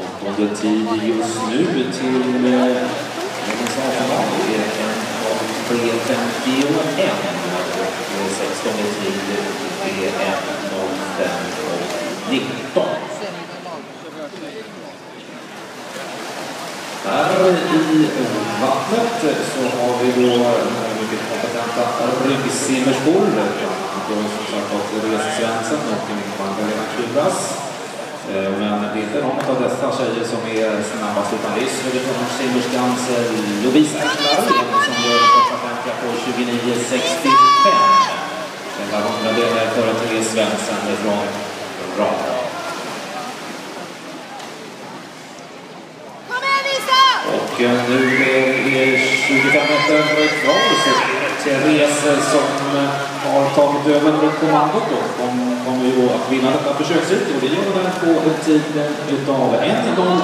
Åttonde tid just nu till USA-final. Det är 3:51 och 16:e tid är 1:05:19. Här i vattnet så har vi då mycket kompetenta ryggsimmerskor. Då som sagt också Therese Svensson och Magdalena Kubas. Men det är inte någon av dessa tjejer som är snabbast, utan det är Södertörns-simmerskans Lovisa Eklarén som gör den första 50 på 29:65. Den var 100 delar före Therese Svensson från Rad. Och nu är det 25 meter kvar, så Therese som har tagit över kommandot då. De kommer ju att vinna detta försöksrit, och det gör den på en tid utav 1:00.